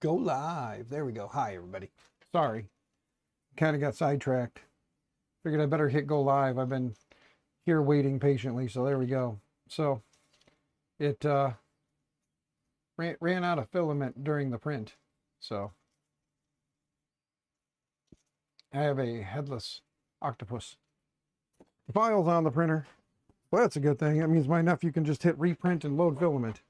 Go live. There we go. Hi, everybody. Sorry. Kind of got sidetracked. Figured I better hit go live. I've been here waiting patiently, so there we go. So it ran out of filament during the print. So I have a headless octopus. The file's on the printer. Well, that's a good thing. That means my nephew can just hit reprint and load filament.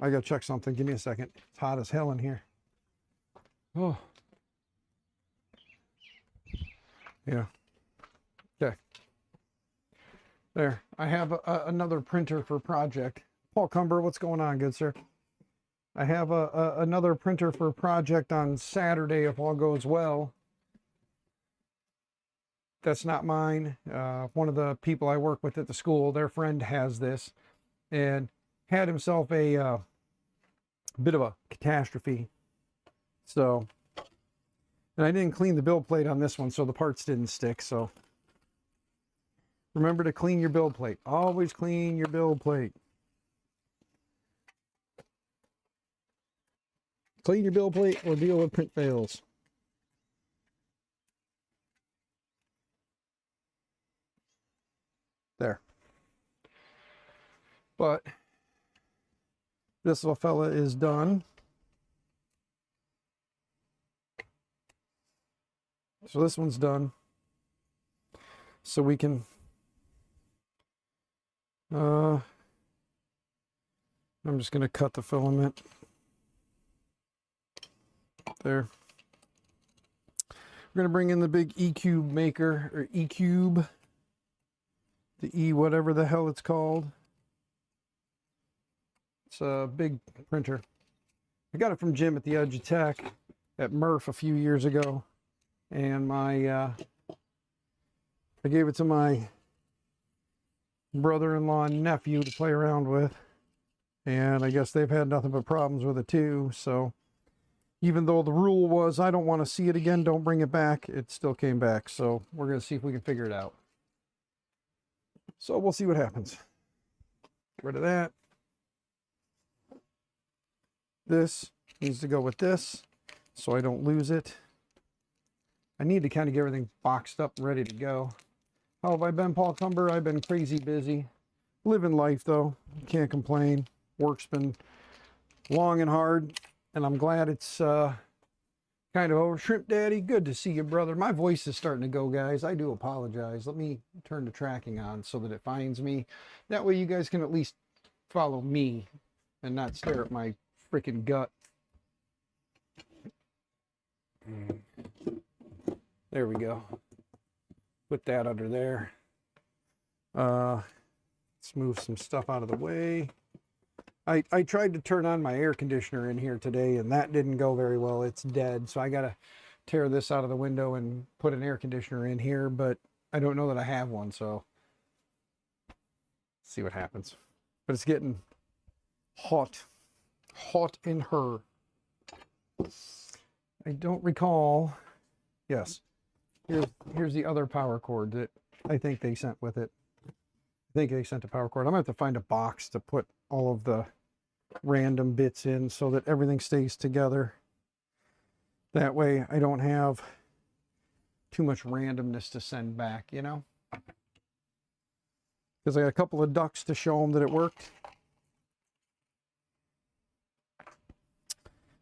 I gotta check something. Give me a second. It's hot as hell in here. Oh. Yeah. Okay. There. I have another printer for project. Paul Cumber, what's going on, good sir? I have another printer for project on Saturday if all goes well. That's not mine. One of the people I work with at the school, their friend has this and had himself a bit of a catastrophe. So, and I didn't clean the build plate on this one, so the parts didn't stick. So remember to clean your build plate. Always clean your build plate. Clean your build plate or deal with print fails. There. But this little fella is done. So this one's done. So we can I'm just going to cut the filament there. We're going to bring in the big EcubMaker or Ecube, the E whatever the hell it's called. It's a big printer. I got it from Jim at the Edge of Tech at Murph a few years ago, and I gave it to my brother-in-law and nephew to play around with, and I guess they've had nothing but problems with it too. So even though the rule was I don't want to see it again, don't bring it back, it still came back. So we're going to see if we can figure it out. So we'll see what happens. Get rid of that. This needs to go with this so I don't lose it. I need to kind of get everything boxed up and ready to go. How have I been, Paul Cumber? I've been crazy busy. Living life, though. Can't complain. Work's been long and hard, and I'm glad it's kind of over. Shrimp Daddy, good to see you, brother. My voice is starting to go, guys. I do apologize. Let me turn the tracking on so that it finds me. That way you guys can at least follow me and not stare at my freaking gut. There we go. Put that under there. Let's move some stuff out of the way. I tried to turn on my air conditioner in here today, and that didn't go very well. It's dead, so I gotta tear this out of the window and put an air conditioner in here, but I don't know that I have one, so let's see what happens. But it's getting hot in her. I don't recall. Yes, here's the other power cord that I think they sent with it. I think they sent a power cord. I'm gonna have to find a box to put all of the random bits in so that everything stays together. That way I don't have too much randomness to send back, you know? Because I got a couple of ducks to show them that it worked.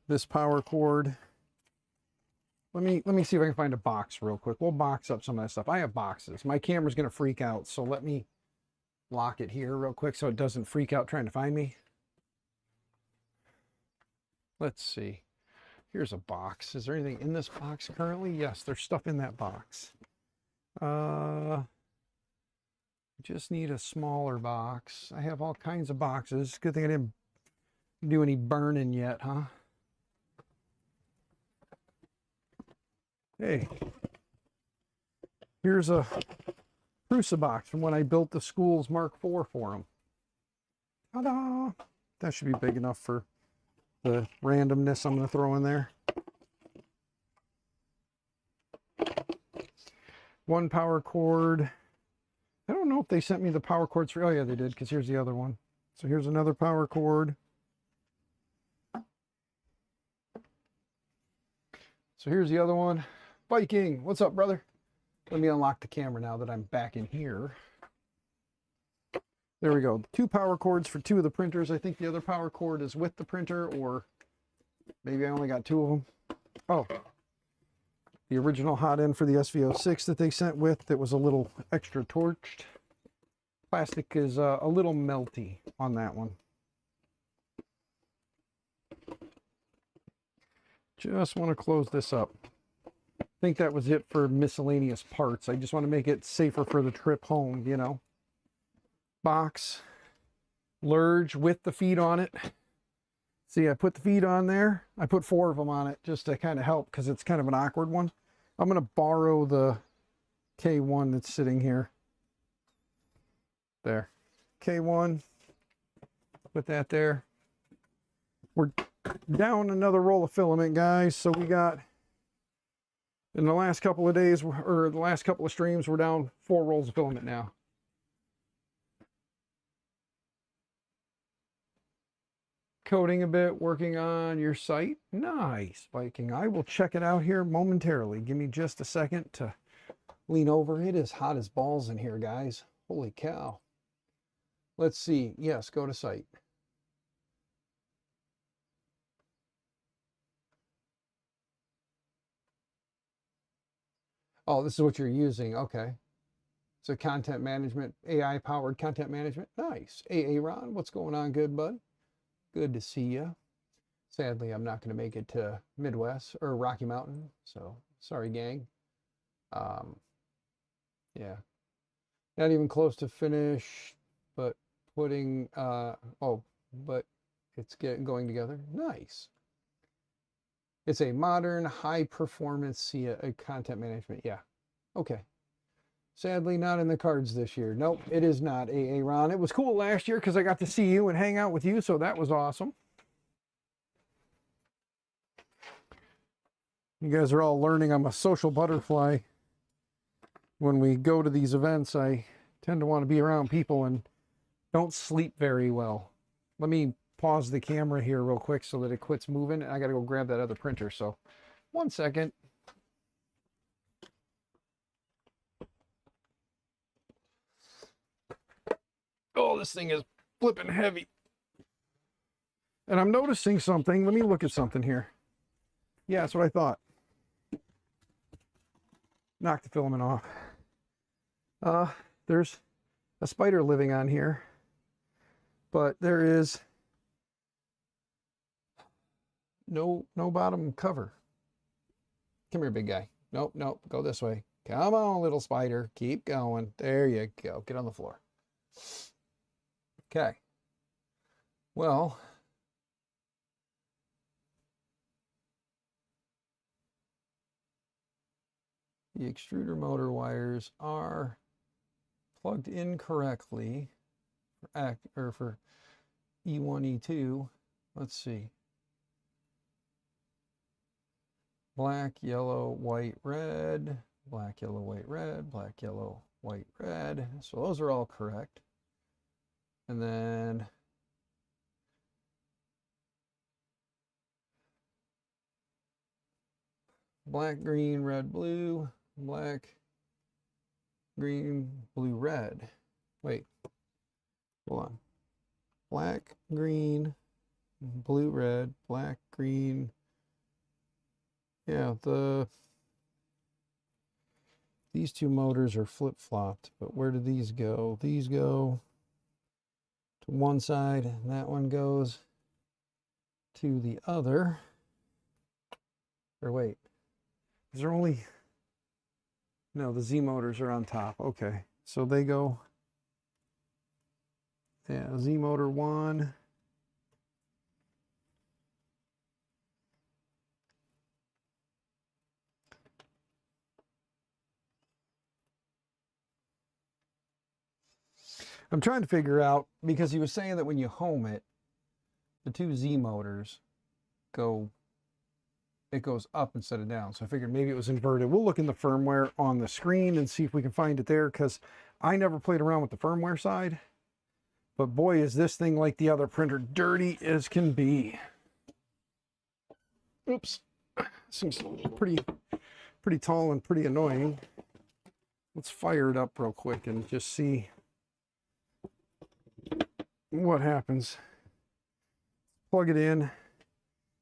This power cord. Let me see if I can find a box real quick. We'll box up some of that stuff. I have boxes. My camera's gonna freak out, so let me lock it here real quick so it doesn't freak out trying to find me. Let's see. Here's a box. Is there anything in this box currently? Yes, there's stuff in that box. Just need a smaller box. I have all kinds of boxes. Good thing I didn't do any burning yet, huh? Hey, here's a Prusa box from when I built the school's Mark IV for them. Ta-da! That should be big enough for the randomness I'm going to throw in there. One power cord. I don't know if they sent me the power cords for, oh yeah, they did, because here's the other one. So here's another power cord. So here's the other one. Viking, what's up, brother? Let me unlock the camera now that I'm back in here. There we go. 2 power cords for 2 of the printers. I think the other power cord is with the printer, or maybe I only got 2 of them. Oh, the original hot end for the SV06 that they sent with that was a little extra torched. Plastic is a little melty on that one. Just want to close this up. I think that was it for miscellaneous parts. I just want to make it safer for the trip home, you know. Box, Lurge with the feet on it. See, I put the feet on there. I put 4 of them on it just to kind of help because it's kind of an awkward one. I'm going to borrow the K1 that's sitting here. There. K1. Put that there. We're down another roll of filament, guys. So we got, in the last couple of days, or the last couple of streams, we're down 4 rolls of filament now. Coding a bit, working on your site. Nice, Viking. I will check it out here momentarily. Give me just a second to lean over. It is hot as balls in here, guys. Holy cow. Let's see. Yes, go to site. Oh, this is what you're using. Okay. So content management, AI-powered content management. Nice. Ron, what's going on, good bud? Good to see you. Sadly, I'm not going to make it to Midwest or Rocky Mountain, so sorry, gang. Yeah, not even close to finish, but putting, but it's going together. Nice. It's a modern, high-performance content management. Yeah, okay. Sadly, not in the cards this year. Nope, it is not, Ron. It was cool last year because I got to see you and hang out with you, so that was awesome. You guys are all learning I'm a social butterfly. When we go to these events, I tend to want to be around people and don't sleep very well. Let me pause the camera here real quick so that it quits moving. I got to go grab that other printer, so 1 second. Oh, this thing is flipping heavy. And I'm noticing something. Let me look at something here. Yeah, that's what I thought. Knock the filament off. There's a spider living on here, but there is no bottom cover. Come here, big guy. Nope, go this way. Come on, little spider. Keep going. There you go. Get on the floor. Okay. Well, the extruder motor wires are plugged in correctly for E1, E2. Let's see. Black, yellow, white, red. Black, yellow, white, red. Black, yellow, white, red. So those are all correct. And then black, green, red, blue, black, green, blue, red. Wait, hold on. Black, green, blue, red, black, green. Yeah, these 2 motors are flip-flopped, but where do these go? These go to one side, and that one goes to the other. Or wait, is there only, no, the Z motors are on top. Okay, so they go, yeah, Z motor 1. I'm trying to figure out, because he was saying that when you home it, the 2 Z motors it goes up instead of down. So I figured maybe it was inverted. We'll look in the firmware on the screen and see if we can find it there, because I never played around with the firmware side. But boy, is this thing, like the other printer, dirty as can be. Oops. This thing's pretty tall and pretty annoying. Let's fire it up real quick and just see what happens. Plug it in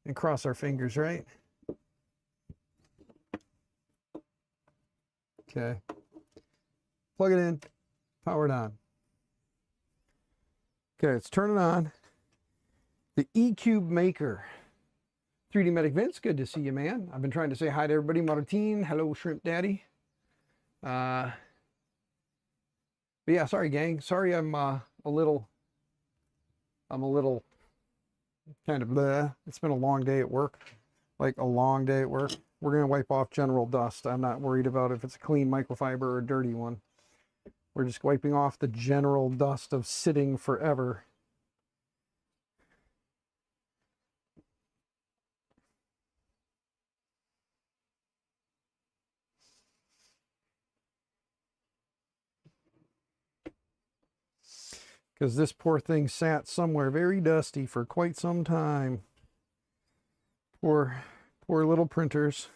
and cross our fingers, right? Okay. Plug it in, power it on. Okay, it's turning on. The EcubMaker 3D Medic Vince, good to see you, man. I've been trying to say hi to everybody. Martine, hello, Shrimp Daddy. But yeah, sorry, gang. Sorry, I'm a little kind of bleh. It's been a long day at work, like a long day at work. We're gonna wipe off general dust. I'm not worried about if it's a clean microfiber or a dirty one. We're just wiping off the general dust of sitting forever. Because this poor thing sat somewhere very dusty for quite some time. Poor little printers.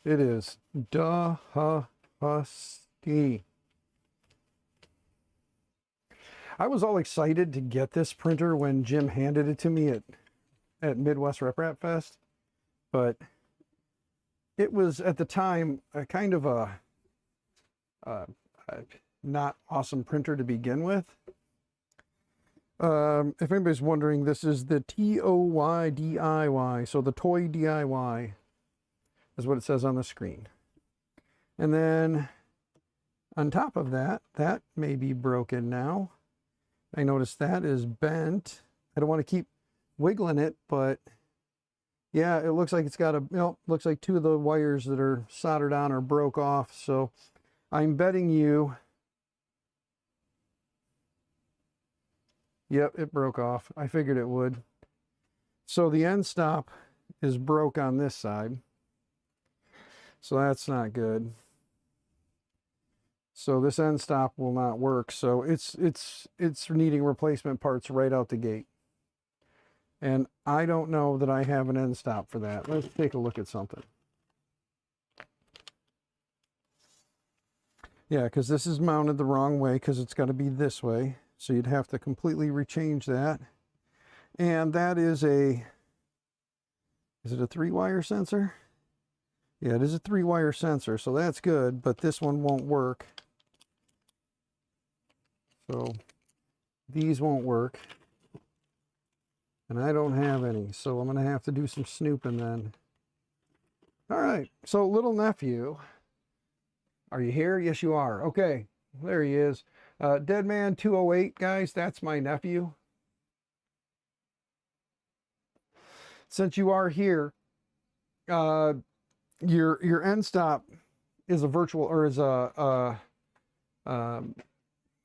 It is dusty. I was all excited to get this printer when Jim handed it to me at Midwest RepRap Fest, but it was at the time a kind of a not awesome printer to begin with. If anybody's wondering, this is the TOY DIY, so the toy DIY is what it says on the screen. And then on top of that, that may be broken now. I noticed that is bent. I don't want to keep wiggling it, but yeah, it looks like it's got looks like two of the wires that are soldered on are broke off. So I'm betting you, yep, it broke off. I figured it would. So the end stop is broke on this side. So that's not good. So this end stop will not work. So it's needing replacement parts right out the gate. And I don't know that I have an end stop for that. Let's take a look at something. Yeah, because this is mounted the wrong way because it's got to be this way. So you'd have to completely rechange that. And that is it a 3-wire sensor? Yeah, it is a 3-wire sensor, so that's good, but this one won't work. So these won't work. And I don't have any, so I'm going to have to do some snooping then. All right, so little nephew. Are you here? Yes, you are. Okay, there he is. Deadman 208, guys, that's my nephew. Since you are here, your end stop is a virtual, or is a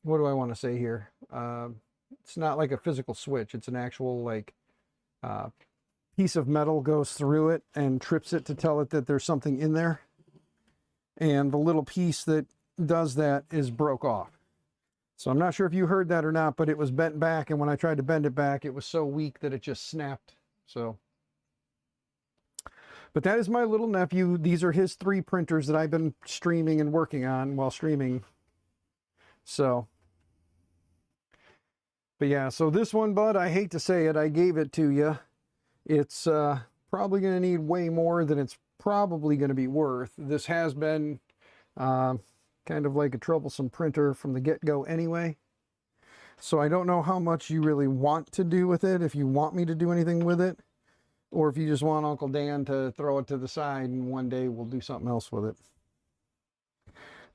what do I want to say here? It's not like a physical switch. It's an actual like piece of metal goes through it and trips it to tell it that there's something in there. And the little piece that does that is broke off. So I'm not sure if you heard that or not, but it was bent back, and when I tried to bend it back, it was so weak that it just snapped. So, but that is my little nephew. These are his 3 printers that I've been streaming and working on while streaming. So, but yeah, so this one, bud, I hate to say it, I gave it to you. It's probably going to need way more than it's probably going to be worth. This has been kind of like a troublesome printer from the get-go anyway. So I don't know how much you really want to do with it, if you want me to do anything with it, or if you just want Uncle Dan to throw it to the side and one day we'll do something else with it.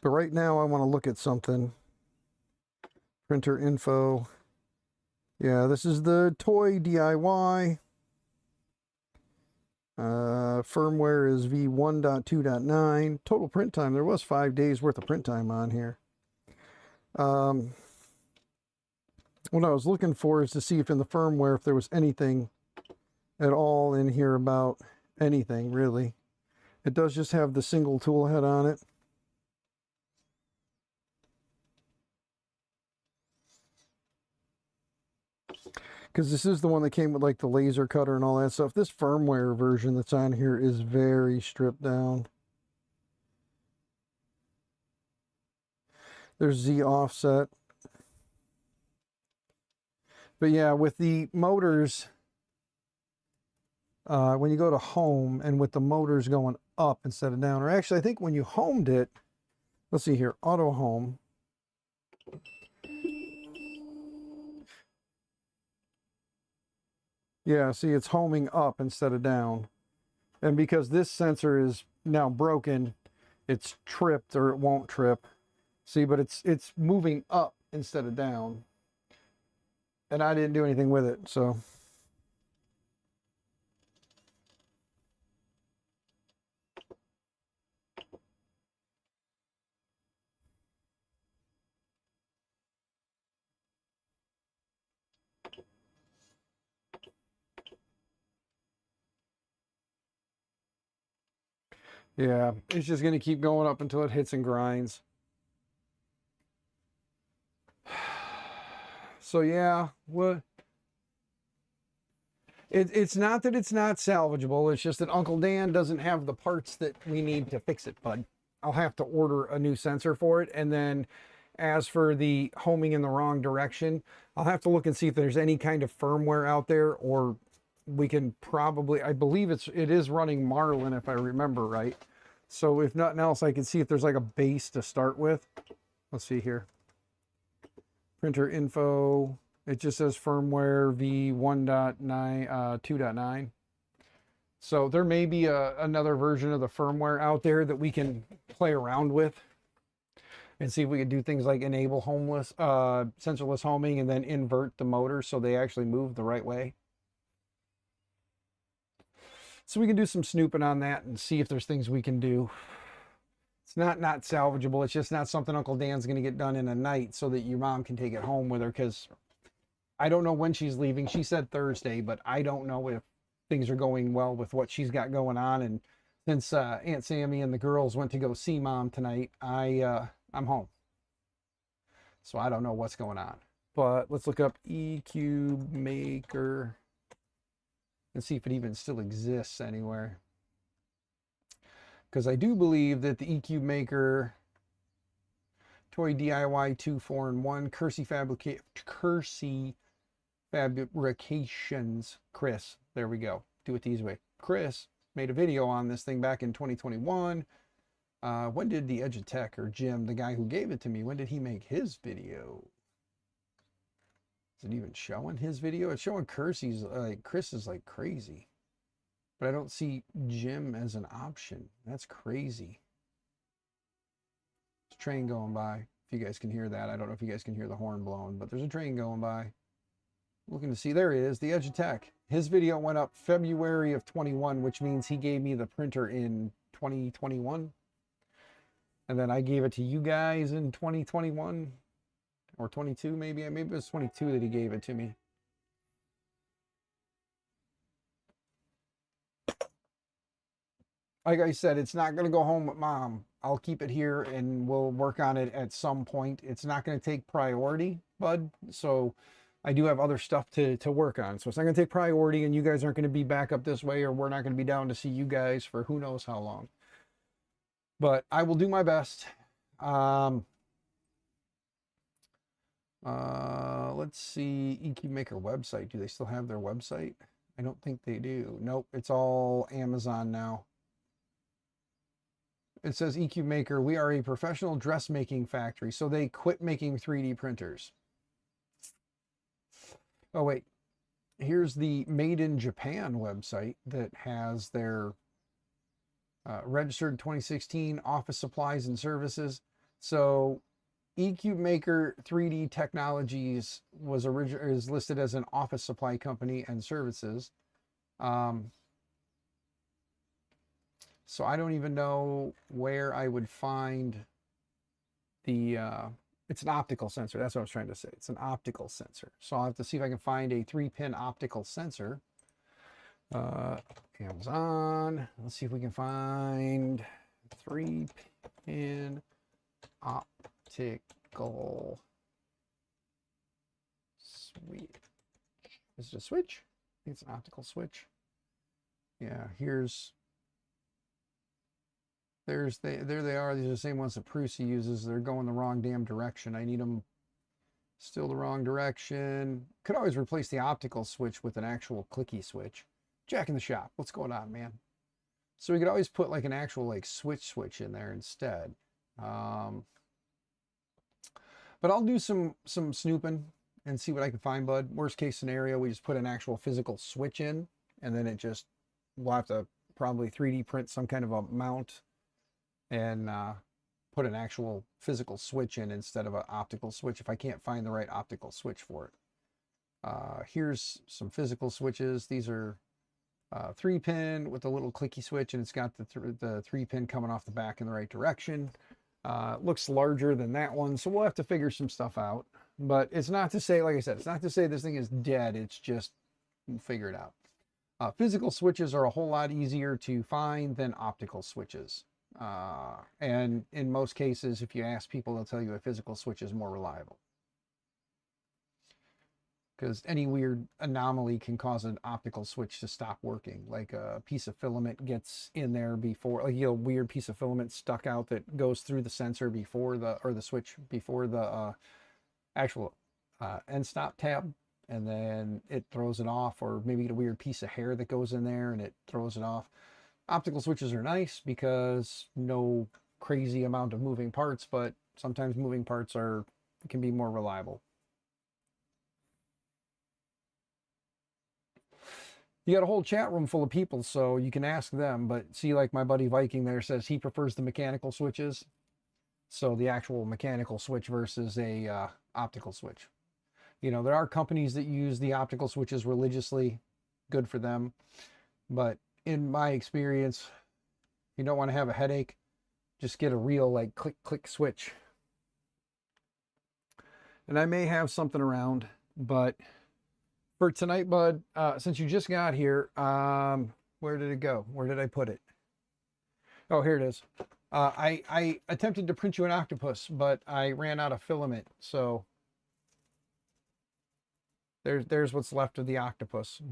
But right now I want to look at something. Printer info. Yeah, this is the toy DIY. Firmware is v1.2.9. Total print time, there was 5 days worth of print time on here. What I was looking for is to see if in the firmware if there was anything at all in here about anything really. It does just have the single tool head on it. because this is the one that came with like the laser cutter and all that stuff. This firmware version that's on here is very stripped down. There's Z offset. But yeah, with the motors, when you go to home and with the motors going up instead of down, or actually I think when you homed it, let's see here, auto home. Yeah, see, it's homing up instead of down. And because this sensor is now broken, it's tripped, or it won't trip. See, but it's moving up instead of down. And I didn't do anything with it, so. Yeah, it's just going to keep going up until it hits and grinds. So yeah, what? It's not that it's not salvageable. It's just that Uncle Dan doesn't have the parts that we need to fix it, bud. I'll have to order a new sensor for it. And then as for the homing in the wrong direction, I'll have to look and see if there's any kind of firmware out there, or we can probably, I believe it is running Marlin if I remember right. So if nothing else, I can see if there's like a base to start with. Let's see here. Printer info. It just says firmware v1.9, 2.9. So there may be another version of the firmware out there that we can play around with and see if we can do things like enable sensorless homing and then invert the motors so they actually move the right way. So we can do some snooping on that and see if there's things we can do. It's not salvageable. It's just not something Uncle Dan's going to get done in a night so that your mom can take it home with her, because I don't know when she's leaving. She said Thursday, but I don't know if things are going well with what she's got going on. And since Aunt Sammy and the girls went to go see Mom tonight, I'm home. So I don't know what's going on. But let's look up EcubMaker and see if it even still exists anywhere. Because I do believe that the EcubMaker Toy DIY 2, 4, and 1 Kersey Fabrications, Chris, there we go, do it these way. Chris made a video on this thing back in 2021. When did the Edge of Tech, or Jim, the guy who gave it to me, when did he make his video? Is it even showing his video? It's showing Kersey's, Chris is like crazy. But I don't see Jim as an option. That's crazy. There's a train going by. If you guys can hear that. I don't know if you guys can hear the horn blowing, but there's a train going by. Looking to see, there he is, the Edge of Tech. His video went up February of 21, which means he gave me the printer in 2021. And then I gave it to you guys in 2021 or 22 maybe. Maybe it was 22 that he gave it to me. Like I said, it's not going to go home with Mom. I'll keep it here and we'll work on it at some point. It's not going to take priority, bud. So I do have other stuff to work on. So it's not going to take priority, and you guys aren't going to be back up this way, or we're not going to be down to see you guys for who knows how long. But I will do my best. Let's see, EcubMaker website. Do they still have their website? I don't think they do. Nope, it's all Amazon now. It says EcubMaker, we are a professional dressmaking factory. So they quit making 3D printers. Oh, wait. Here's the Made in Japan website that has their registered 2016 office supplies and services. So EcubMaker 3D Technologies is listed as an office supply company and services. So I don't even know where I would find the, it's an optical sensor. That's what I was trying to say. It's an optical sensor. So I'll have to see if I can find a 3-pin optical sensor. Amazon. Let's see if we can find 3-pin optical switch. Is it a switch? I think it's an optical switch. Yeah, there they are. These are the same ones that Prusa uses. They're going the wrong damn direction. I need them still the wrong direction. Could always replace the optical switch with an actual clicky switch. Jack in the shop. What's going on, man? So we could always put like an actual like switch in there instead. But I'll do some snooping and see what I can find, bud. Worst case scenario, we just put an actual physical switch in, and then we'll have to probably 3D print some kind of a mount and put an actual physical switch in instead of an optical switch if I can't find the right optical switch for it. Here's some physical switches. These are 3-pin with a little clicky switch, and it's got the 3-pin coming off the back in the right direction. Looks larger than that one, so we'll have to figure some stuff out. But it's not to say, like I said, it's not to say this thing is dead. It's just we'll figure it out. Physical switches are a whole lot easier to find than optical switches. And in most cases, if you ask people, they'll tell you a physical switch is more reliable. Because any weird anomaly can cause an optical switch to stop working. Like a piece of filament gets in there before, like, you know, weird piece of filament stuck out that goes through the sensor before the switch before the actual end stop tab, and then it throws it off. Or maybe get a weird piece of hair that goes in there and it throws it off. Optical switches are nice because no crazy amount of moving parts, but sometimes moving parts can be more reliable. You got a whole chat room full of people, so you can ask them. But see, like my buddy Viking there says he prefers the mechanical switches. So the actual mechanical switch versus a optical switch. You know, there are companies that use the optical switches religiously. Good for them. But in my experience, you don't want to have a headache. Just get a real like click switch. And I may have something around, but for tonight, bud, since you just got here, where did it go? Where did I put it? Oh, here it is. I attempted to print you an octopus, but I ran out of filament. So there's what's left of the octopus.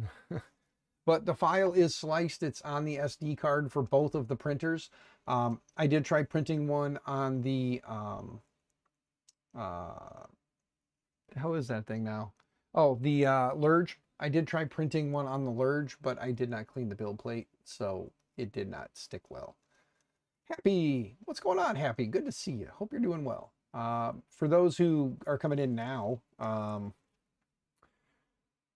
But the file is sliced. It's on the SD card for both of the printers. I did try printing one on the, how is that thing now? Oh, the Lurge. I did try printing one on the Lurge, but I did not clean the build plate, so it did not stick well. Happy, what's going on, Happy? Good to see you. Hope you're doing well. For those who are coming in now,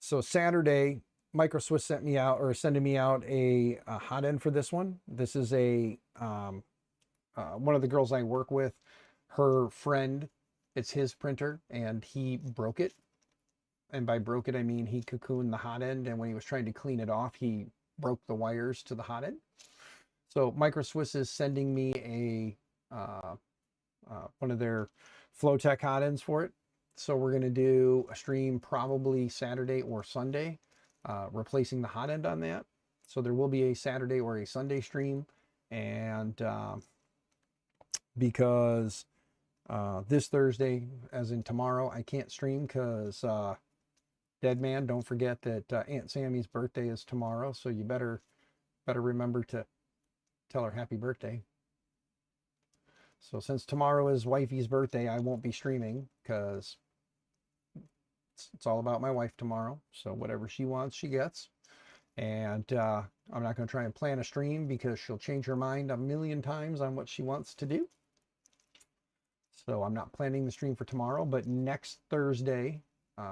so Saturday, Micro Swiss sending me out a hot end for this one. This is a one of the girls I work with, her friend. It's his printer, and he broke it. And by broke it, I mean he cocooned the hot end, and when he was trying to clean it off, he broke the wires to the hot end. So Micro Swiss is sending me a one of their Flowtech hot ends for it. So we're going to do a stream probably Saturday or Sunday, replacing the hot end on that. So there will be a Saturday or a Sunday stream. And because this Thursday, as in tomorrow, I can't stream because Dead Man, don't forget that Aunt Sammy's birthday is tomorrow. So you better remember to tell her happy birthday. So since tomorrow is wifey's birthday, I won't be streaming because it's all about my wife tomorrow. So whatever she wants, she gets. And I'm not going to try and plan a stream because she'll change her mind a million times on what she wants to do. So I'm not planning the stream for tomorrow, but next Thursday,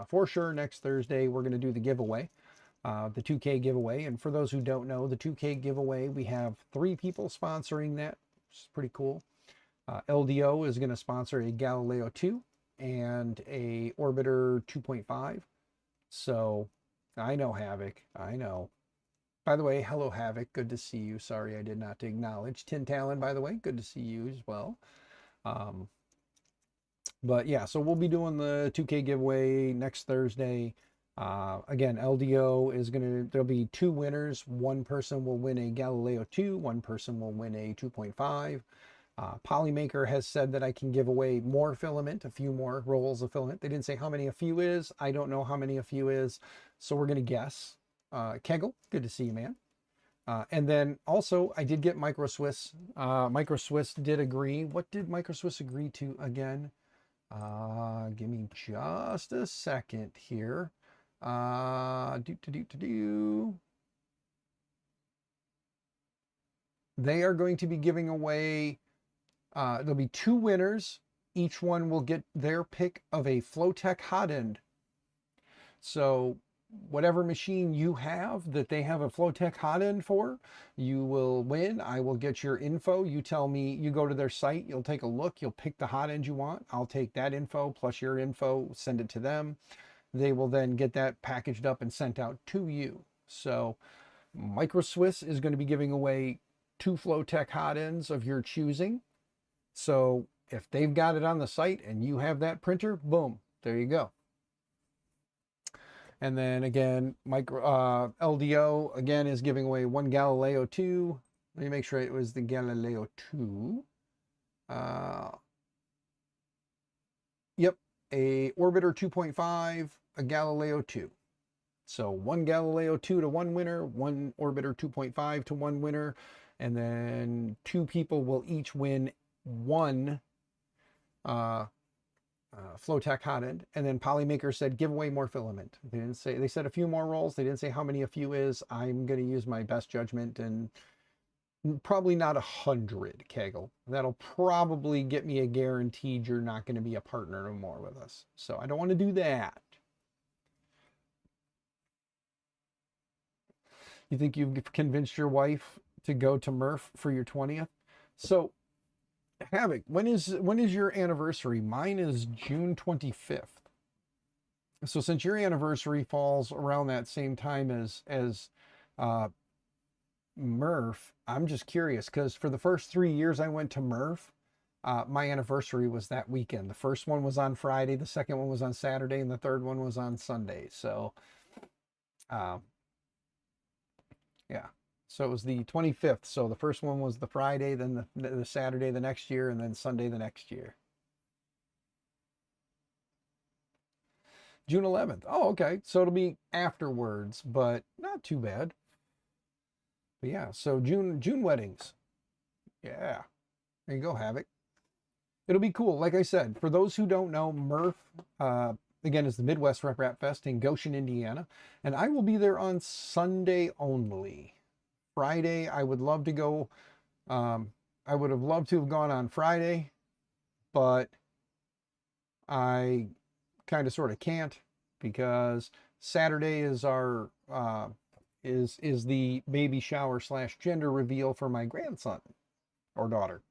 for sure next Thursday, we're going to do the giveaway, the 2K giveaway. And for those who don't know, the 2K giveaway, we have 3 people sponsoring that, which is pretty cool. LDO is going to sponsor a Galileo 2 and a Orbiter 2.5. So I know Havoc. I know. By the way, hello Havoc. Good to see you. Sorry I did not acknowledge. Tin Talon, by the way. Good to see you as well. But yeah, so we'll be doing the 2K giveaway next Thursday. Again, LDO is there'll be 2 winners. One person will win a Galileo 2. One person will win a 2.5. Polymaker has said that I can give away more filament, a few more rolls of filament. They didn't say how many a few is. I don't know how many a few is, so we're going to guess. Kegel, good to see you, man. And then also I did get Micro Swiss. Micro Swiss did agree. What did Micro Swiss agree to again? Give me just a second here. They are going to be giving away, there'll be 2 winners. Each one will get their pick of a Flowtech hot end. So whatever machine you have that they have a Flowtech hot end for, you will win. I will get your info. You tell me, you go to their site, you'll take a look, you'll pick the hot end you want. I'll take that info plus your info, send it to them. They will then get that packaged up and sent out to you. So Micro Swiss is going to be giving away 2 Flowtech hot ends of your choosing. So if they've got it on the site and you have that printer, boom, there you go. And then again, LDO again is giving away 1 Galileo 2. Let me make sure it was the Galileo 2. Yep, a Orbiter 2.5, a Galileo 2. So 1 Galileo 2 to 1 winner, 1 Orbiter 2.5 to 1 winner, and then 2 people will each win 1 Flowtech hot end. And then Polymaker said give away more filament. They didn't say, they said a few more rolls. They didn't say how many a few is. I'm going to use my best judgment and probably not 100, Kegel. That'll probably get me a guaranteed you're not going to be a partner no more with us. So I don't want to do that. You think you've convinced your wife to go to Murph for your 20th? So Havoc, when is your anniversary? Mine is June 25th. So since your anniversary falls around that same time as Murph, I'm just curious because for the first 3 years I went to Murph, my anniversary was that weekend. The first one was on Friday, the second one was on Saturday, and the third one was on Sunday. So, yeah. So it was the 25th. So the first one was the Friday, then the Saturday the next year, and then Sunday the next year. June 11th. Oh, okay. So it'll be afterwards, but not too bad. But yeah, so June weddings. Yeah. There you go, Havoc. It'll be cool. Like I said, for those who don't know, Murph, again, is the Midwest RepRap Fest in Goshen, Indiana. And I will be there on Sunday only. Friday, I would love to go. I would have loved to have gone on Friday, but I kind of sort of can't because Saturday is our is the baby shower / gender reveal for my grandson or daughter.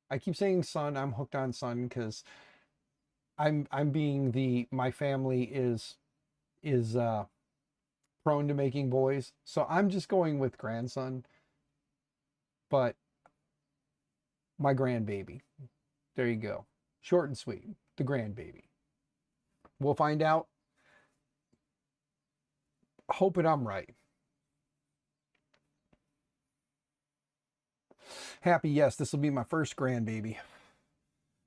I keep saying son. I'm hooked on son because I'm being my family is prone to making boys, so I'm just going with grandson. But my grandbaby, there you go, short and sweet, the grandbaby. We'll find out. Hoping I'm right. Happy, yes, this will be my first grandbaby.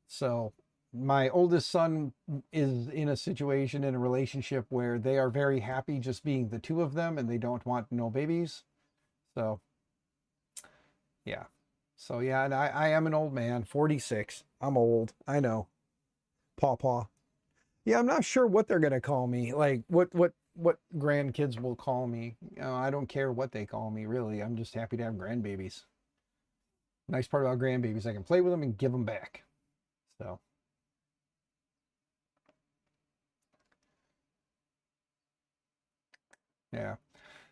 So my oldest son is in a situation, in a relationship where they are very happy just being the 2 of them and they don't want no babies. So yeah. So yeah, and I am an old man, 46. I'm old. I know. Paw. Yeah, I'm not sure what they're gonna call me. Like what grandkids will call me. You know, I don't care what they call me, really. I'm just happy to have grandbabies. Nice part about grandbabies, I can play with them and give them back. So yeah.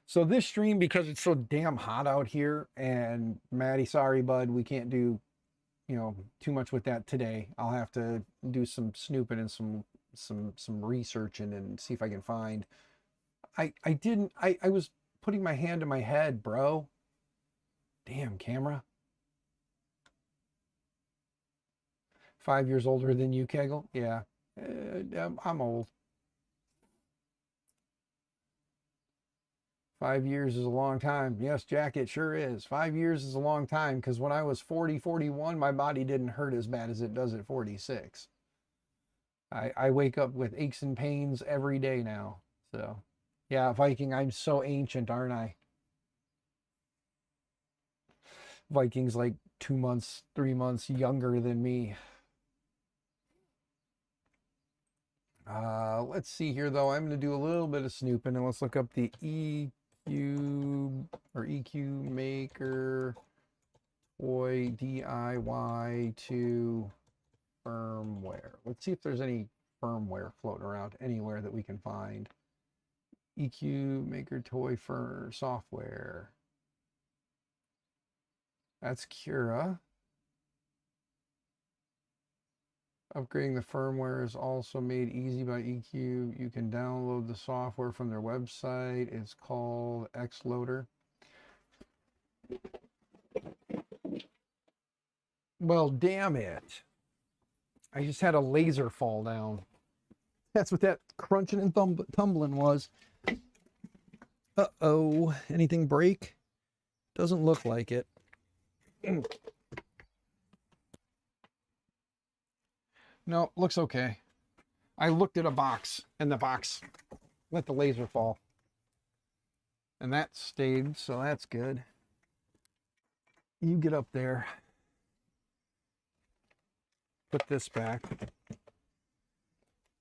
So this stream, because it's so damn hot out here, and Maddie, sorry bud, we can't do, too much with that today. I'll have to do some snooping and some researching and see if I can find. I was putting my hand to my head, bro. Damn camera. 5 years older than you, Kegel? Yeah. I'm old. 5 years is a long time. Yes, Jack, it sure is. 5 years is a long time because when I was 40, 41, my body didn't hurt as bad as it does at 46. I wake up with aches and pains every day now. So, yeah, Viking, I'm so ancient, aren't I? Viking's like 2 months, 3 months younger than me. Let's see here, though. I'm going to do a little bit of snooping, and let's look up the EcubMaker Toy DIY 2 firmware. Let's see if there's any firmware floating around anywhere that we can find. EcubMaker Toy for software. That's Cura. Upgrading the firmware is also made easy by EQ. You can download the software from their website. It's called Xloader. Well, damn it. I just had a laser fall down. That's what that crunching and tumbling was. Uh-oh. Anything break? Doesn't look like it. No, looks okay. I looked at a box, and the box let the laser fall. And that stayed, so that's good. You get up there. Put this back.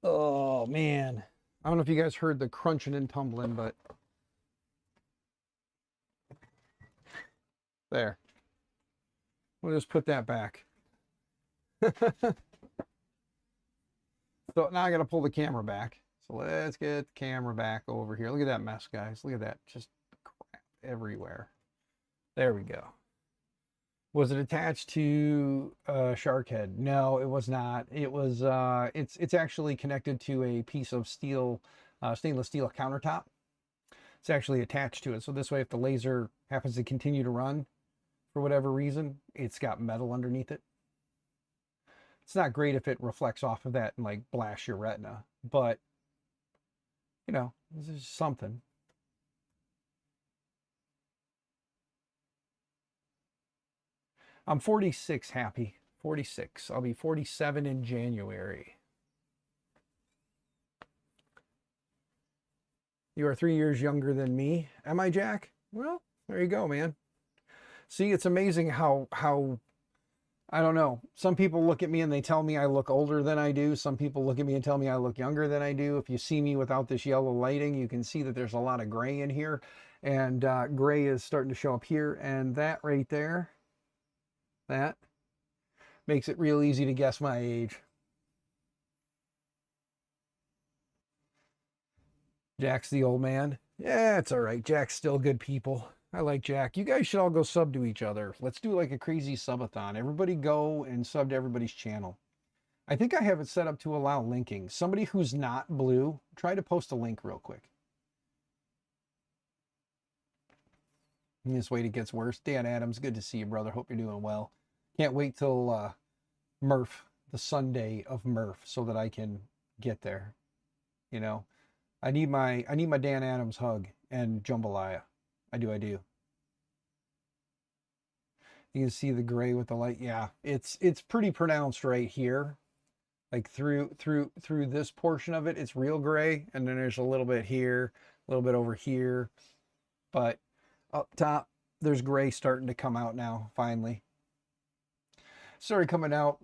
Oh, man. I don't know if you guys heard the crunching and tumbling, but... There. We'll just put that back. So now I got to pull the camera back. So let's get the camera back over here. Look at that mess, guys. Look at that. Just crap everywhere. There we go. Was it attached to a shark head? No, it was not. It was, it's actually connected to a piece of steel, stainless steel countertop. It's actually attached to it. So this way, if the laser happens to continue to run for whatever reason, it's got metal underneath it. It's not great if it reflects off of that and like blasts your retina, but you know, this is something. I'm 46, happy. 46. I'll be 47 in January. You are 3 years younger than me. Am I, Jack? Well, there you go, man. See, it's amazing how I don't know. Some people look at me and they tell me I look older than I do. Some people look at me and tell me I look younger than I do. If you see me without this yellow lighting, you can see that there's a lot of gray in here. And gray is starting to show up here. And that right there, that makes it real easy to guess my age. Jack's the old man. Yeah, it's all right. Jack's still good people. I like Jack. You guys should all go sub to each other. Let's do like a crazy subathon. Everybody go and sub to everybody's channel. I think I have it set up to allow linking. Somebody who's not blue, try to post a link real quick. And this wait, it gets worse. Dan Adams, good to see you, brother. Hope you're doing well. Can't wait till Murph, the Sunday of Murph, so that I can get there. You know, I need my Dan Adams hug and jambalaya. I do. You can see the gray with the light. Yeah, it's pretty pronounced right here. Like through this portion of it, it's real gray, and then there's a little bit here, a little bit over here. But up top, there's gray starting to come out now, finally. Started coming out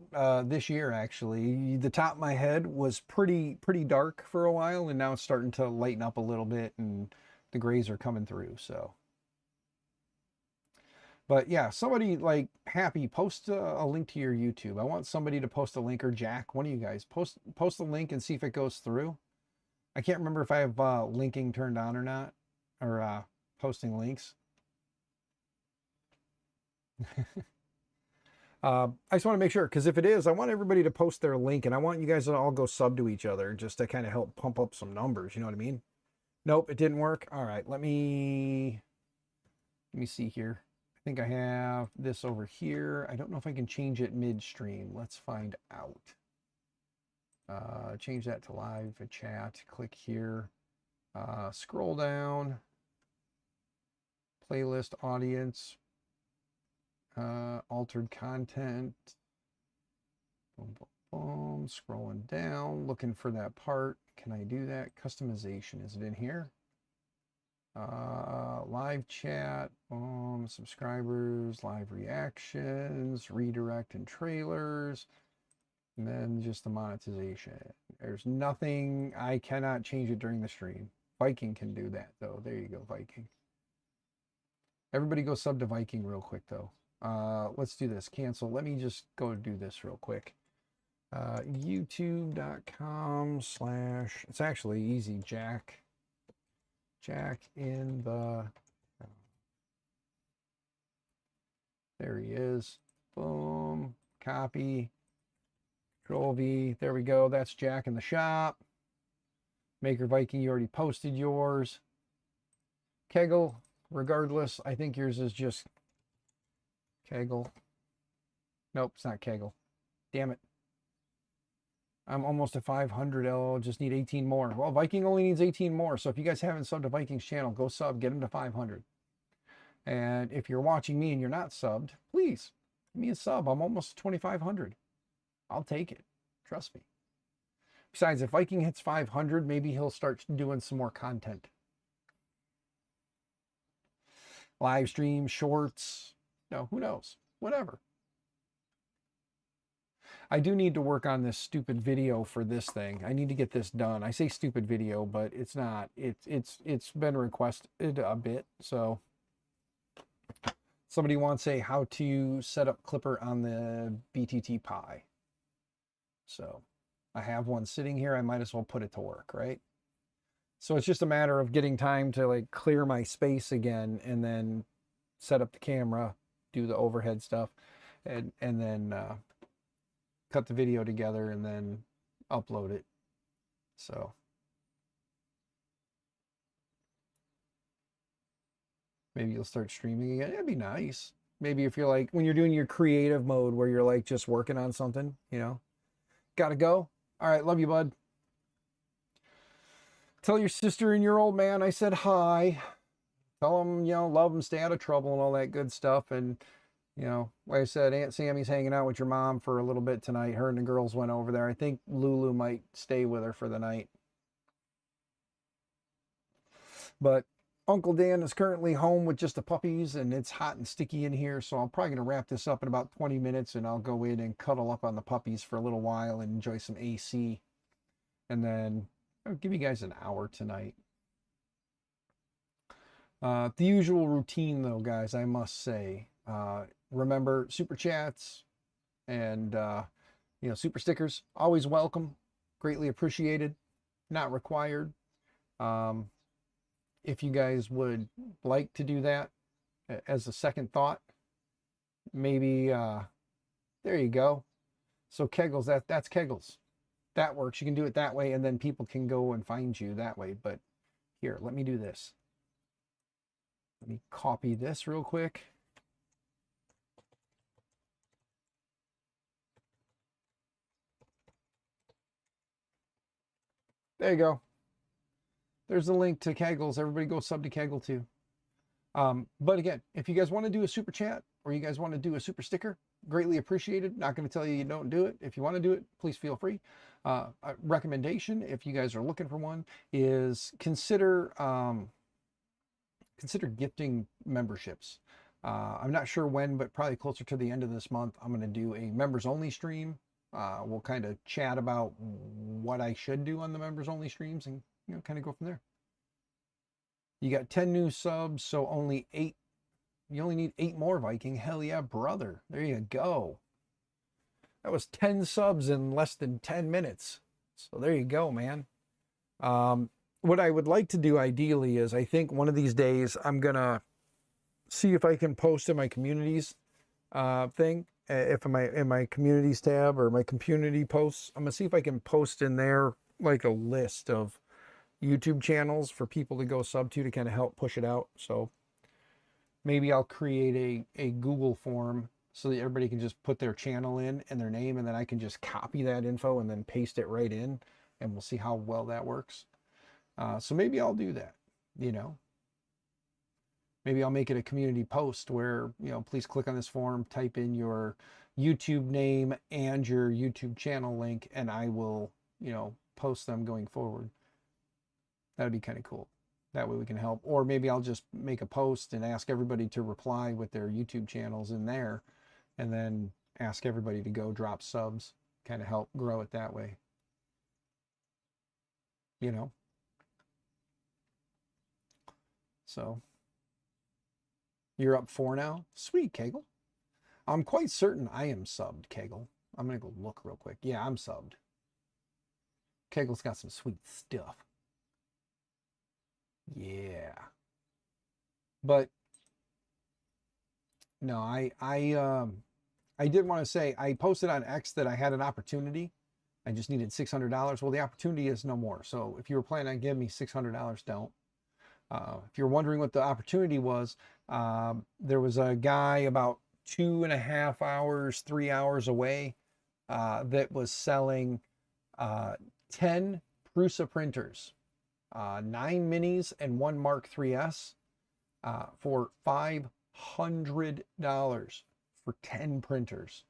this year, actually. The top of my head was pretty dark for a while, and now it's starting to lighten up a little bit, and the grays are coming through, so. But yeah, somebody like Happy, post a link to your YouTube. I want somebody to post a link, or Jack, one of you guys, post the link and see if it goes through. I can't remember if I have linking turned on or not, or posting links. I just want to make sure, because if it is, I want everybody to post their link, and I want you guys to all go sub to each other just to kind of help pump up some numbers. You know what I mean? Nope, it didn't work. All right, let me see here. I think I have this over here. I don't know if I can change it midstream. Let's find out. Change that to live chat. Click here. Scroll down. playlist, audience, altered content. Boom, boom, boom. Scrolling down, looking for that part. Can I do that? Customization, is it in here? Live chat, subscribers, live reactions, redirect and trailers, and then just the monetization. There's nothing, I cannot change it during the stream. Viking can do that though. There you go, Viking. Everybody go sub to Viking real quick though. Let's do this. Cancel. Let me just go do this real quick. YouTube.com/ it's actually easy, Jack in the, there he is. Boom, copy, Control V, there we go. That's Jack in the shop. Maker Viking, you already posted yours. Kegel, regardless, I think yours is just Kegel. Nope, it's not Kegel. Damn it. I'm almost at 500. I'll just need 18 more. Well, Viking only needs 18 more. So if you guys haven't subbed to Viking's channel, go sub, get him to 500. And if you're watching me and you're not subbed, please give me a sub. I'm almost 2,500. I'll take it. Trust me. Besides, if Viking hits 500, maybe he'll start doing some more content. Live stream, shorts. No, who knows? Whatever. I do need to work on this stupid video for this thing. I need to get this done. I say stupid video, but it's not. It's been requested a bit. So somebody wants a how to set up Clipper on the BTT Pi. So I have one sitting here. I might as well put it to work, right? So it's just a matter of getting time to like clear my space again and then set up the camera, do the overhead stuff, and then cut the video together and then upload it. So maybe you'll start streaming again. It'd be nice. Maybe if you're like, when you're doing your creative mode where you're like just working on something, you know, gotta go. All right. Love you, bud. Tell your sister and your old man I said hi. Tell them, you know, love them, stay out of trouble and all that good stuff. And you know, like I said, Aunt Sammy's hanging out with your mom for a little bit tonight. Her and the girls went over there. I think Lulu might stay with her for the night. But Uncle Dan is currently home with just the puppies, and it's hot and sticky in here. So I'm probably going to wrap this up in about 20 minutes, and I'll go in and cuddle up on the puppies for a little while and enjoy some AC. And then I'll give you guys an hour tonight. The usual routine, though, guys, I must say. Remember, super chats and you know, super stickers, always welcome, greatly appreciated, not required. If you guys would like to do that as a second thought, maybe there you go. So Kegels, that's Kegels. That works. You can do it that way, and then people can go and find you that way. But here, let me do this. Let me copy this real quick. There you go. There's the link to Kegels. Everybody go sub to Kegel too. But again, if you guys want to do a super chat or you guys want to do a super sticker, greatly appreciated. Not going to tell you don't do it. If you want to do it, please feel free. A recommendation, if you guys are looking for one, is consider gifting memberships. I'm not sure when, but probably closer to the end of this month, I'm going to do a members only stream. We'll kind of chat about what I should do on the members only streams and, you know, kind of go from there. You got 10 new subs, so only 8. You only need 8 more, Viking. Hell yeah, brother. There you go. That was 10 subs in less than 10 minutes. So there you go, man. What I would like to do ideally is, I think one of these days I'm going to see if I can post in my communities thing. If in my communities tab or my community posts, I'm gonna see if I can post in there like a list of YouTube channels for people to go sub to kind of help push it out. So maybe I'll create a Google form so that everybody can just put their channel in and their name, and then I can just copy that info and then paste it right in, and we'll see how well that works. So maybe I'll do that, you know. maybe I'll make it a community post where, you know, please click on this form, type in your YouTube name and your YouTube channel link, and I will, you know, post them going forward. That'd be kind of cool. That way we can help. Or maybe I'll just make a post and ask everybody to reply with their YouTube channels in there, and then ask everybody to go drop subs, kind of help grow it that way. You know? So, you're up 4 now? Sweet, Kegel. I'm quite certain I am subbed, Kegel. I'm going to go look real quick. Yeah, I'm subbed. Kegel's got some sweet stuff. Yeah. But no, I did want to say, I posted on X that I had an opportunity. I just needed $600. Well, the opportunity is no more. So if you were planning on giving me $600, don't. If you're wondering what the opportunity was, there was a guy about 2.5 hours, 3 hours away that was selling 10 Prusa printers, 9 minis and 1 Mark III's for $500 for 10 printers.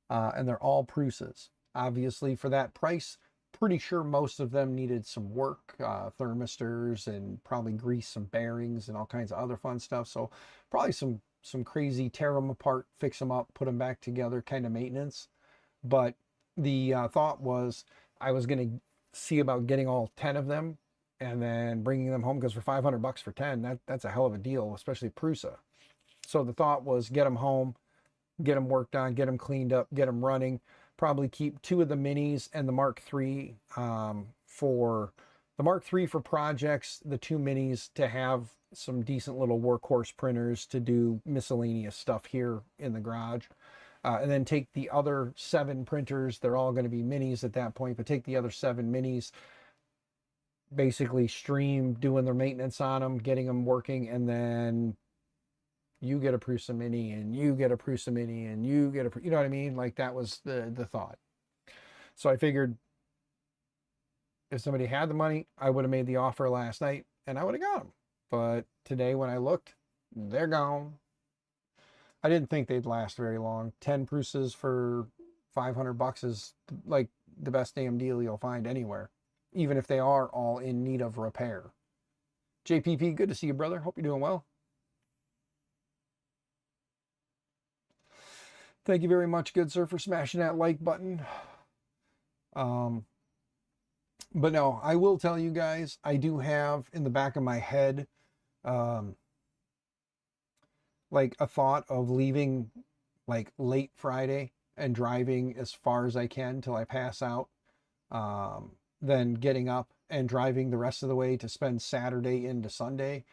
And they're all Prusas. Obviously, for that price, pretty sure most of them needed some work, thermistors, and probably grease some bearings and all kinds of other fun stuff. So probably some crazy tear them apart, fix them up, put them back together kind of maintenance. But the thought was I was going to see about getting all 10 of them and then bringing them home, because for $500 for 10, that's a hell of a deal, especially Prusa. So the thought was get them home, get them worked on, get them cleaned up, get them running. Probably keep 2 of the minis and the Mark III for the Mark III for projects, the 2 minis to have some decent little workhorse printers to do miscellaneous stuff here in the garage. And then take the other 7 printers. They're all going to be minis at that point, but take the other 7 minis, basically stream doing their maintenance on them, getting them working, and then you get a Prusa Mini, and you get a Prusa Mini, and you get a, you know what I mean? Like, that was the thought. So I figured if somebody had the money, I would have made the offer last night, and I would have got them. But today when I looked, they're gone. I didn't think they'd last very long. 10 Prusas for $500 is like the best damn deal you'll find anywhere, even if they are all in need of repair. JPP, good to see you, brother. Hope you're doing well. Thank you very much, good sir, for smashing that like button. But no, I will tell you guys, I do have in the back of my head, like a thought of leaving like late Friday and driving as far as I can till I pass out. Then getting up and driving the rest of the way to spend Saturday into Sunday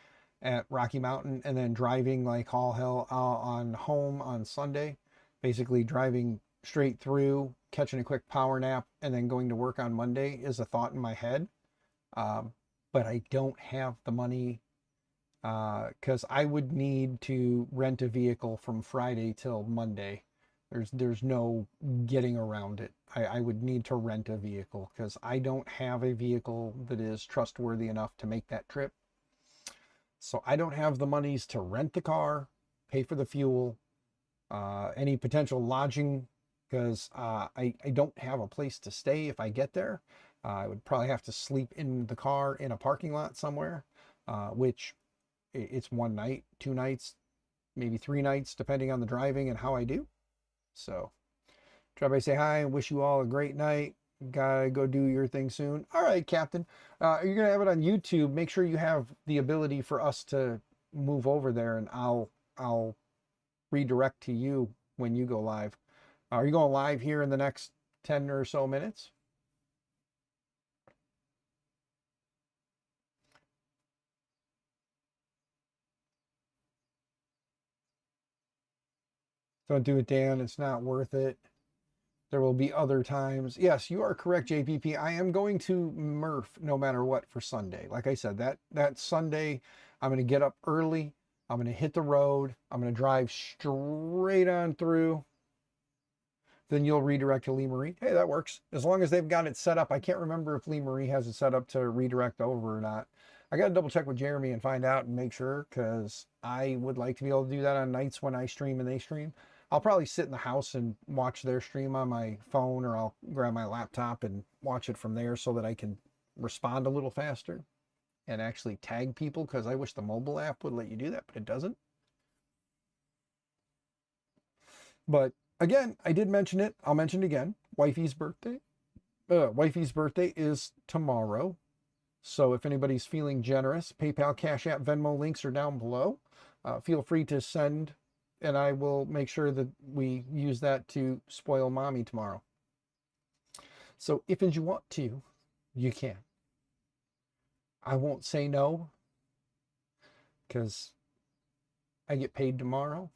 at Rocky Mountain, and then driving like all hell on home on Sunday. Basically driving straight through, catching a quick power nap, and then going to work on Monday is a thought in my head. But I don't have the money, because I would need to rent a vehicle from Friday till Monday. There's no getting around it. I would need to rent a vehicle because I don't have a vehicle that is trustworthy enough to make that trip. So I don't have the monies to rent the car, pay for the fuel, any potential lodging, because I don't have a place to stay if I get there. I would probably have to sleep in the car in a parking lot somewhere, which it's 1 night, 2 nights, maybe 3 nights, depending on the driving and how I do. So try by say hi and wish you all a great night. Gotta go do your thing soon. All right, Captain. You're gonna have it on YouTube. Make sure you have the ability for us to move over there, and I'll redirect to you when you go live. Are you going live here in the next 10 or so minutes? Don't do it, Dan. It's not worth it. There will be other times. Yes, you are correct, JPP. I am going to Murph no matter what for Sunday. Like I said, that Sunday, I'm going to get up early. I'm going to hit the road. I'm going to drive straight on through. Then you'll redirect to Lee Marie. Hey, that works. As long as they've got it set up. I can't remember if Lee Marie has it set up to redirect over or not. I got to double check with Jeremy and find out and make sure, because I would like to be able to do that on nights when I stream and they stream. I'll probably sit in the house and watch their stream on my phone, or I'll grab my laptop and watch it from there so that I can respond a little faster and actually tag people, because I wish the mobile app would let you do that, but it doesn't. But again, I did mention it. I'll mention it again. Wifey's birthday. Wifey's birthday is tomorrow. So if anybody's feeling generous, PayPal, Cash App, Venmo links are down below. Feel free to send, and I will make sure that we use that to spoil mommy tomorrow. So if you want to, you can. I won't say no, because I get paid tomorrow,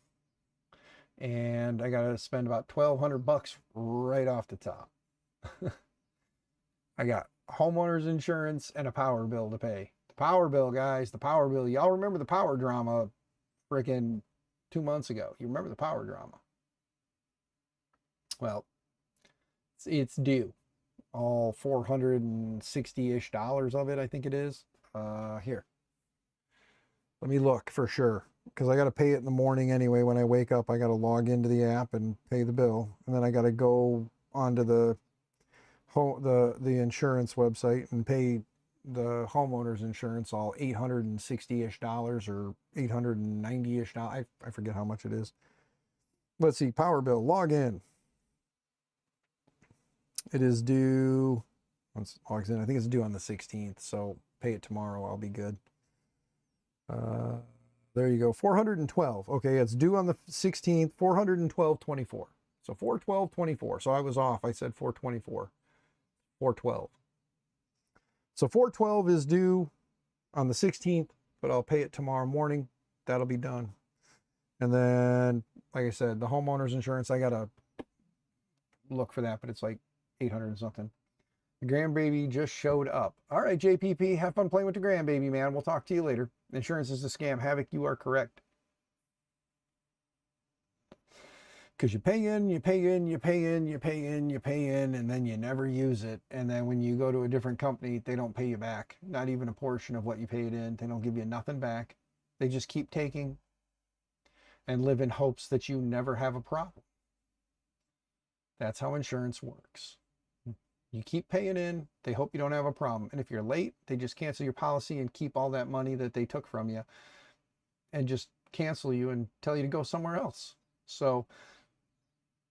and I gotta spend about $1,200 right off the top. I got homeowners insurance and a power bill to pay. The power bill, guys, the power bill. Y'all remember the power drama freaking 2 months ago? You remember the power drama? Well, it's due. All $460-ish of it, I think it is. Here. Let me look for sure, because I got to pay it in the morning anyway. When I wake up, I got to log into the app and pay the bill, and then I got to go onto the insurance website and pay the homeowner's insurance, all $860-ish or $890-ish. I forget how much it is. Let's see, power bill, log in. It is due, once it logs in, I think it's due on the 16th, so pay it tomorrow, I'll be good. There you go, 412. Okay, it's due on the 16th, 412.24. So 412.24. So I was off. I said 424. 412. So 412 is due on the 16th, but I'll pay it tomorrow morning. That'll be done. And then, like I said, the homeowner's insurance, I gotta look for that, but it's like 800 and something. The grandbaby just showed up. All right, JPP, have fun playing with the grandbaby, man. We'll talk to you later. Insurance is a scam. Havoc, you are correct. Because you pay in, you pay in, you pay in, you pay in, you pay in, and then you never use it. And then when you go to a different company, they don't pay you back. Not even a portion of what you paid in. They don't give you nothing back. They just keep taking and live in hopes that you never have a problem. That's how insurance works. You keep paying in, they hope you don't have a problem. And if you're late, they just cancel your policy and keep all that money that they took from you and just cancel you and tell you to go somewhere else. So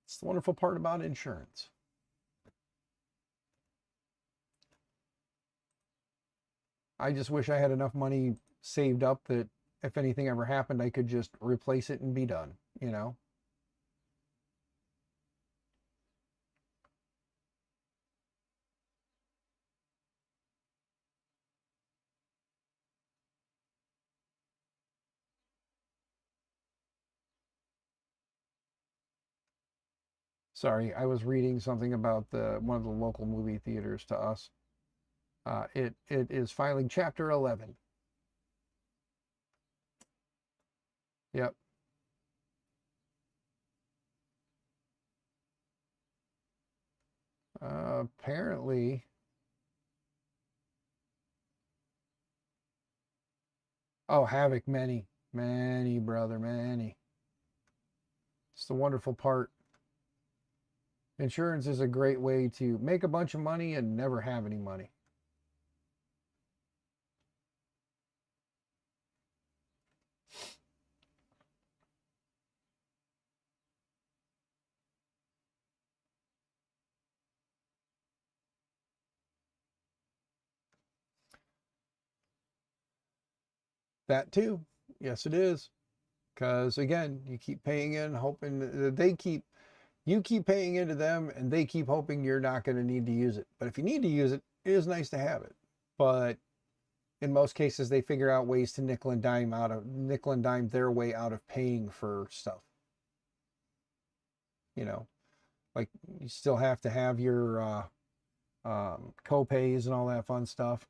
it's the wonderful part about insurance. I just wish I had enough money saved up that if anything ever happened, I could just replace it and be done, you know? Sorry, I was reading something about one of the local movie theaters to us. It is filing Chapter 11. Yep. Apparently, oh, Havoc, many, many, brother, many. It's the wonderful part. Insurance is a great way to make a bunch of money and never have any money. That too. Yes, it is. Because again, you keep paying in, hoping that you keep paying into them, and they keep hoping you're not going to need to use it. But if you need to use it, it is nice to have it. But in most cases, they figure out ways to nickel and dime their way out of paying for stuff. You know, like you still have to have your co-pays and all that fun stuff.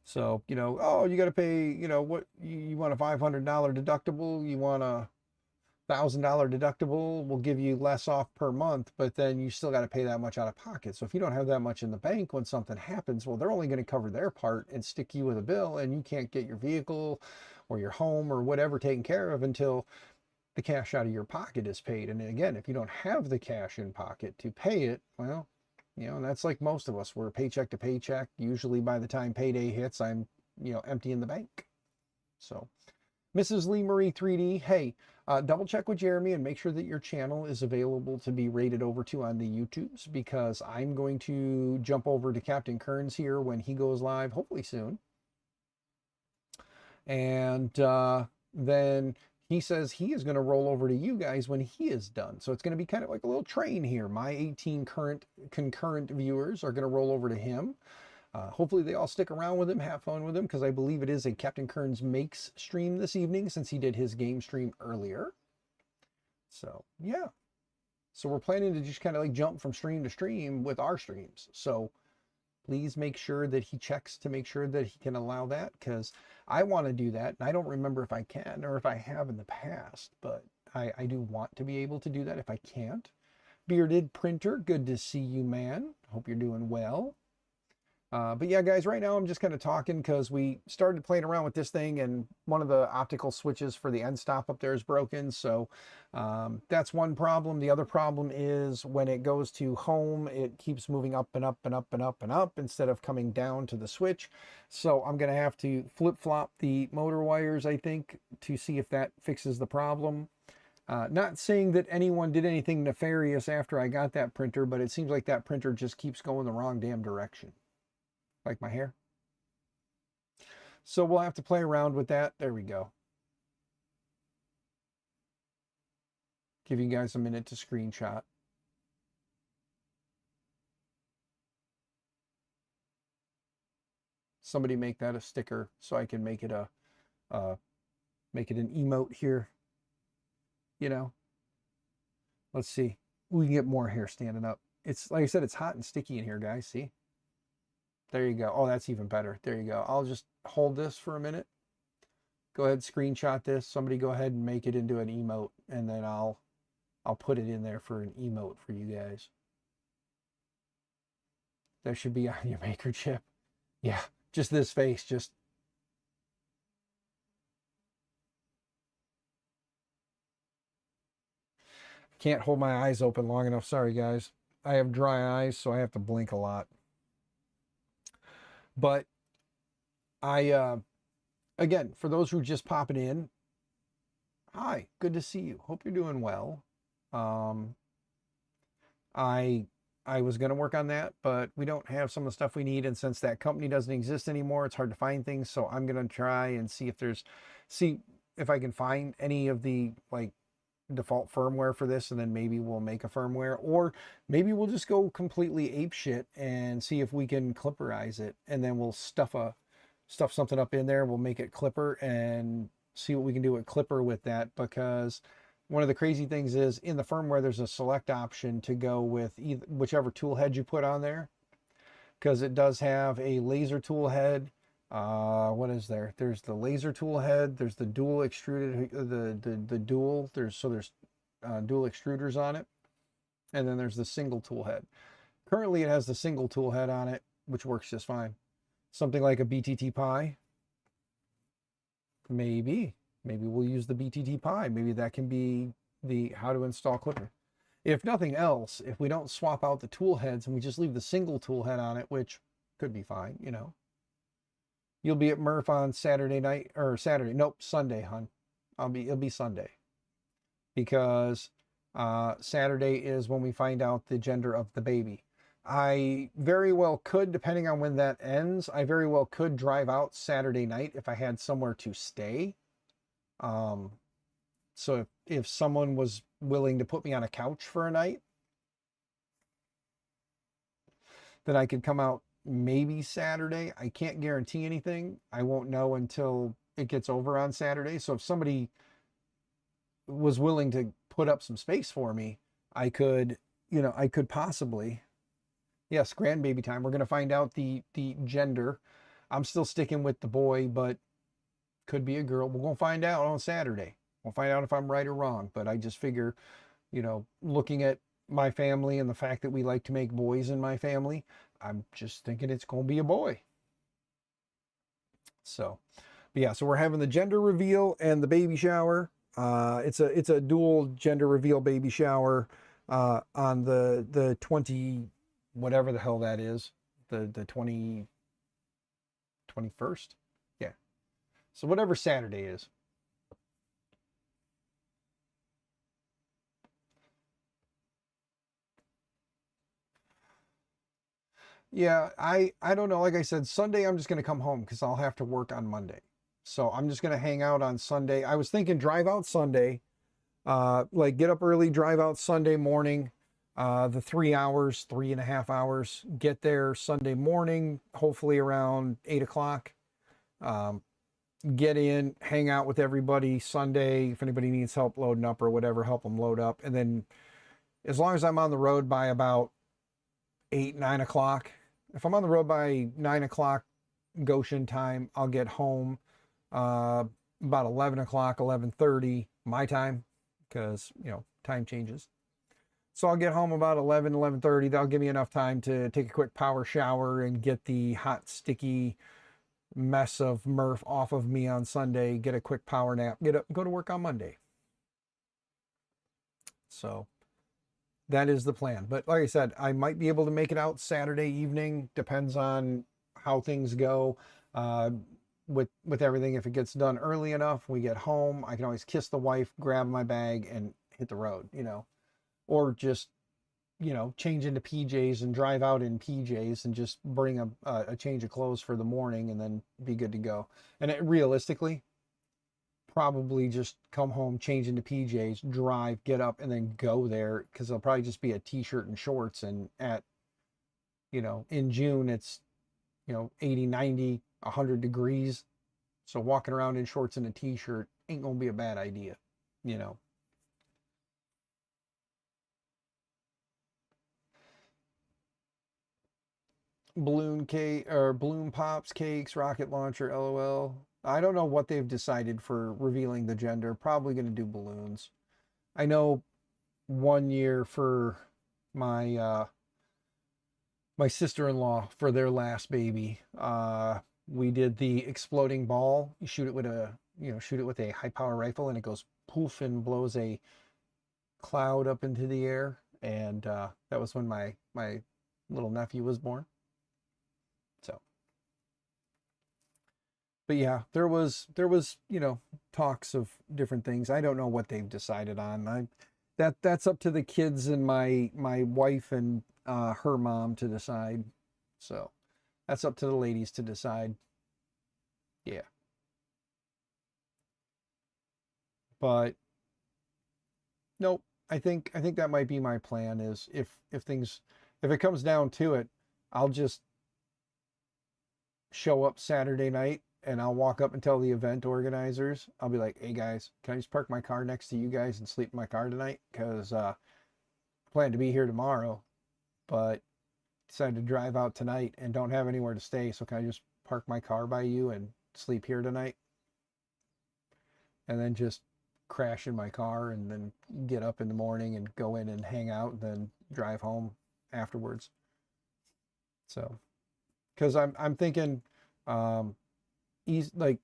So, oh, you got to pay, what you want, a $500 deductible, you want $1,000 deductible will give you less off per month, but then you still got to pay that much out of pocket. So if you don't have that much in the bank when something happens, well, they're only going to cover their part and stick you with a bill, and you can't get your vehicle or your home or whatever taken care of until the cash out of your pocket is paid. And again, if you don't have the cash in pocket to pay it, well, you know, that's like most of us. We're paycheck to paycheck. Usually by the time payday hits, I'm, you know, empty in the bank. So Mrs. Lee Marie 3D, hey, double check with Jeremy and make sure that your channel is available to be rated over to on the YouTubes, because I'm going to jump over to Captain Kearns here when he goes live, hopefully soon. And then he says he is going to roll over to you guys when he is done. So it's going to be kind of like a little train here. My 18 concurrent viewers are going to roll over to him. Hopefully they all stick around with him, have fun with him, because I believe it is a Captain Kearns Makes stream this evening, since he did his game stream earlier. So, yeah. So we're planning to just kind of like jump from stream to stream with our streams. So please make sure that he checks to make sure that he can allow that, because I want to do that. And I don't remember if I can or if I have in the past, but I do want to be able to do that if I can't. Bearded Printer, good to see you, man. Hope you're doing well. But yeah, guys, right now I'm just kind of talking because we started playing around with this thing and one of the optical switches for the end stop up there is broken. So that's one problem. The other problem is when it goes to home, it keeps moving up and up and up and up and up instead of coming down to the switch. So I'm going to have to flip-flop the motor wires, I think, to see if that fixes the problem. Not saying that anyone did anything nefarious after I got that printer, but it seems like that printer just keeps going the wrong damn direction. Like my hair. So we'll have to play around with that. There we go. Give you guys a minute to screenshot. Somebody make that a sticker so I can make it a make it an emote here. You know. Let's see. We can get more hair standing up. It's like I said, it's hot and sticky in here, guys. See? There you go. Oh, that's even better. There you go. I'll just hold this for a minute. Go ahead, screenshot this. Somebody go ahead and make it into an emote, and then I'll put it in there for an emote for you guys. That should be on your maker chip. Yeah, just this face. Just can't hold my eyes open long enough. Sorry, guys. I have dry eyes, so I have to blink a lot. But again, for those who are just popping in, hi, good to see you. Hope you're doing well. I was going to work on that, but we don't have some of the stuff we need. And since that company doesn't exist anymore, it's hard to find things. So I'm going to try and see if I can find any of the like default firmware for this, and then maybe we'll make a firmware, or maybe we'll just go completely ape shit and see if we can clipperize it, and then we'll stuff something up in there. We'll make it clipper and see what we can do with clipper with that, because one of the crazy things is in the firmware there's a select option to go with whichever tool head you put on there, because it does have a laser tool head. What is there? There's the laser tool head. There's the dual extruded, the dual. There's dual extruders on it, and then there's the single tool head. Currently, it has the single tool head on it, which works just fine. Something like a BTT Pi. Maybe we'll use the BTT Pi. Maybe that can be the how to install clipper. If nothing else, if we don't swap out the tool heads and we just leave the single tool head on it, which could be fine, you know. You'll be at Murph on Saturday night, or Saturday. Nope, Sunday, hon. It'll be Sunday. Because Saturday is when we find out the gender of the baby. I very well could, depending on when that ends, I very well could drive out Saturday night if I had somewhere to stay. So if someone was willing to put me on a couch for a night, then I could come out maybe Saturday. I can't guarantee anything. I won't know until it gets over on Saturday. So if somebody was willing to put up some space for me, I could, I could possibly, yes, grandbaby time. We're going to find out the gender. I'm still sticking with the boy, but could be a girl. We're going to find out on Saturday. We'll find out if I'm right or wrong, but I just figure, looking at my family and the fact that we like to make boys in my family, I'm just thinking it's going to be a boy. So, but yeah, so we're having the gender reveal and the baby shower. It's a dual gender reveal baby shower on the 20, whatever the hell that is, the 21st. Yeah. So whatever Saturday is. Yeah, I don't know. Like I said, Sunday I'm just going to come home because I'll have to work on Monday. So I'm just going to hang out on Sunday. I was thinking drive out Sunday, like get up early, drive out Sunday morning, the 3 hours, 3.5 hours, get there Sunday morning, hopefully around 8 o'clock. Get in, hang out with everybody Sunday. If anybody needs help loading up or whatever, help them load up. And then as long as I'm on the road by about 8, 9 o'clock, if I'm on the road by 9 o'clock Goshen time, I'll get home about 11 o'clock, 11:30 my time, because, time changes. So I'll get home about 11, 11:30. That'll give me enough time to take a quick power shower and get the hot, sticky mess of Murph off of me on Sunday, get a quick power nap, get up, go to work on Monday. So that is the plan. But like I said, I might be able to make it out Saturday evening. Depends on how things go with everything. If it gets done early enough, we get home, I can always kiss the wife, grab my bag, and hit the road, or just, change into PJs and drive out in PJs and just bring a change of clothes for the morning and then be good to go. And realistically, probably just come home, change into PJs, drive, get up, and then go there, because it'll probably just be a t-shirt and shorts. And in June, it's, 80, 90, 100 degrees. So walking around in shorts and a t-shirt ain't going to be a bad idea, Balloon cake or balloon pops, cakes, rocket launcher, LOL. I don't know what they've decided for revealing the gender. Probably going to do balloons. I know one year for my my sister-in-law, for their last baby, we did the exploding ball. You shoot it with a high power rifle, and it goes poof and blows a cloud up into the air. And that was when my little nephew was born. So, but yeah, there was talks of different things. I don't know what they've decided on. That's up to the kids and my wife and her mom to decide. So that's up to the ladies to decide. Yeah. But nope, I think that might be my plan, is if it comes down to it, I'll just show up Saturday night and I'll walk up and tell the event organizers. I'll be like, "Hey guys, can I just park my car next to you guys and sleep in my car tonight? Because I plan to be here tomorrow, but decided to drive out tonight and don't have anywhere to stay. So can I just park my car by you and sleep here tonight? And then just crash in my car and then get up in the morning and go in and hang out and then drive home afterwards." So, because I'm thinking, like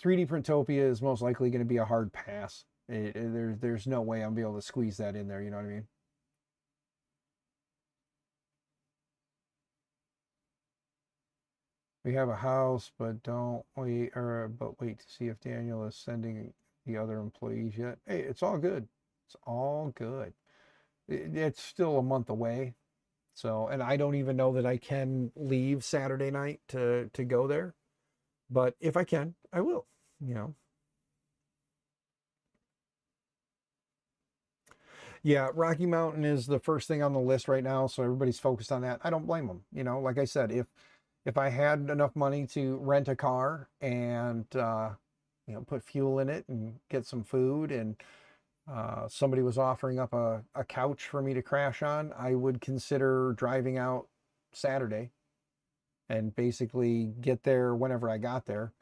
3D Printopia is most likely going to be a hard pass. There's no way I'm be able to squeeze that in there. You know what I mean? We have a house, but wait to see if Daniel is sending the other employees yet. Hey, it's all good. It's all good. It's still a month away. So, and I don't even know that I can leave Saturday night to go there. But if I can, I will, Yeah, Rocky Mountain is the first thing on the list right now, so everybody's focused on that. I don't blame them. Like I said, if I had enough money to rent a car and put fuel in it and get some food, and somebody was offering up a couch for me to crash on, I would consider driving out Saturday and basically get there whenever I got there.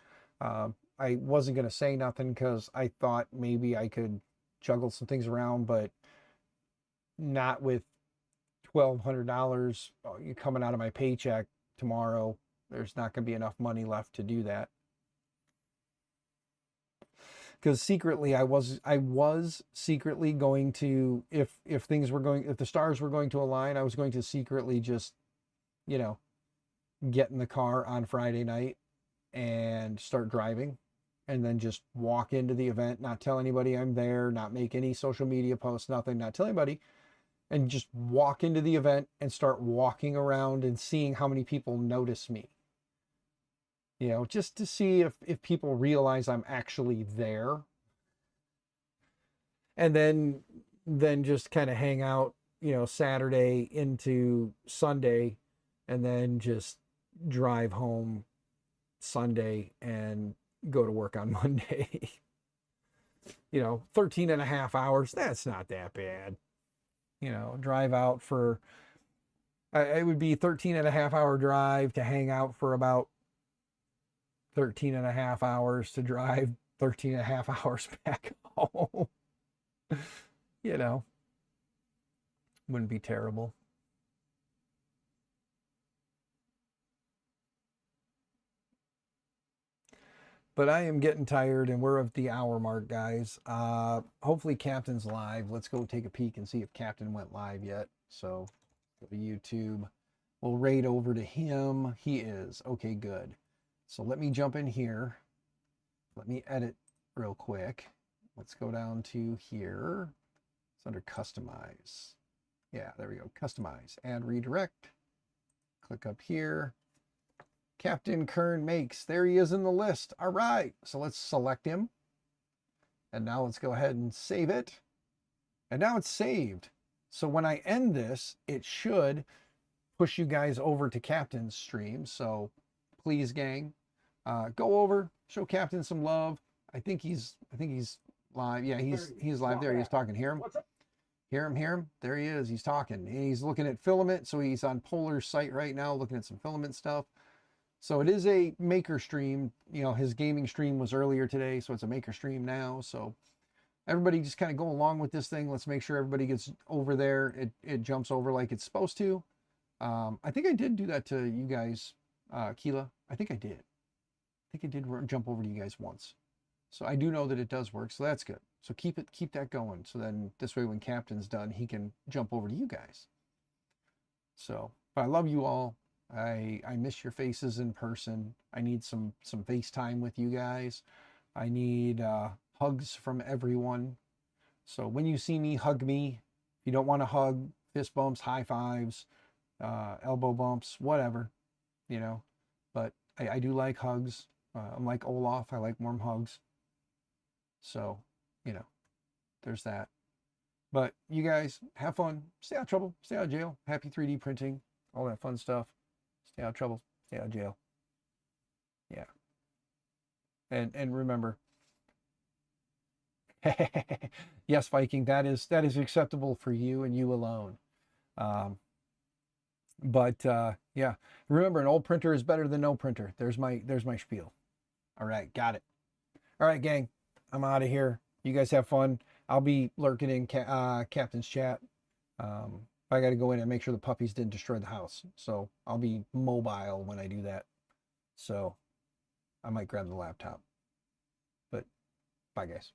I wasn't going to say nothing because I thought maybe I could juggle some things around, but not with $1,200 coming out of my paycheck tomorrow. There's not going to be enough money left to do that. Because secretly I was secretly going to, if the stars were going to align, I was going to secretly just, you know, get in the car on Friday night and start driving, and then just walk into the event, not tell anybody I'm there, not make any social media posts, nothing, not tell anybody, and just walk into the event and start walking around and seeing how many people notice me. You know, just to see if people realize I'm actually there. And then just kind of hang out, you know, Saturday into Sunday, and then just drive home Sunday and go to work on Monday. You know, 13 and a half hours, that's not that bad. You know, drive out for, it would be 13 and a half hour drive to hang out for about 13 and a half hours to drive 13 and a half hours back home. You know, wouldn't be terrible. But I am getting tired, and we're at the hour mark, guys. Hopefully Captain's live. Let's go take a peek and see if Captain went live yet. So go to YouTube. We'll raid over to him. He is. Okay, good. So let me jump in here. Let me edit real quick. Let's go down to here. It's under Customize. Yeah, there we go. Customize. Add redirect. Click up here. Captain Kern Makes. There he is in the list. All right. So let's select him. And now let's go ahead and save it. And now it's saved. So when I end this, it should push you guys over to Captain's stream. So please, gang, go over, show Captain some love. I think he's live. Yeah, he's live there. He's talking. Hear him? Hear him? There he is. He's talking. He's looking at filament. So he's on Polar's site right now, looking at some filament stuff. So it is a maker stream. You know, his gaming stream was earlier today, so it's a maker stream now. So everybody just kind of go along with this thing. Let's make sure everybody gets over there. It jumps over like it's supposed to. I think I did do that to you guys, Keela. I think I did. I think I did jump over to you guys once. So I do know that it does work, so that's good. So keep that going. So then this way when Captain's done, he can jump over to you guys. So, but I love you all. I miss your faces in person. I need some FaceTime with you guys. I need hugs from everyone. So when you see me, hug me. If you don't want to hug, fist bumps, high fives, elbow bumps, whatever, you know. But I do like hugs. I'm like Olaf. I like warm hugs. So, you know, there's that. But you guys have fun. Stay out of trouble. Stay out of jail. Happy 3D printing. All that fun stuff. Stay out of trouble. Stay out of jail. Yeah. And remember, yes, Viking, that is acceptable for you and you alone. Yeah, remember, an old printer is better than no printer. There's my spiel. All right, got it. All right, gang, I'm out of here. You guys have fun. I'll be lurking in Captain's chat. I got to go in and make sure the puppies didn't destroy the house. So I'll be mobile when I do that. So I might grab the laptop. But bye, guys.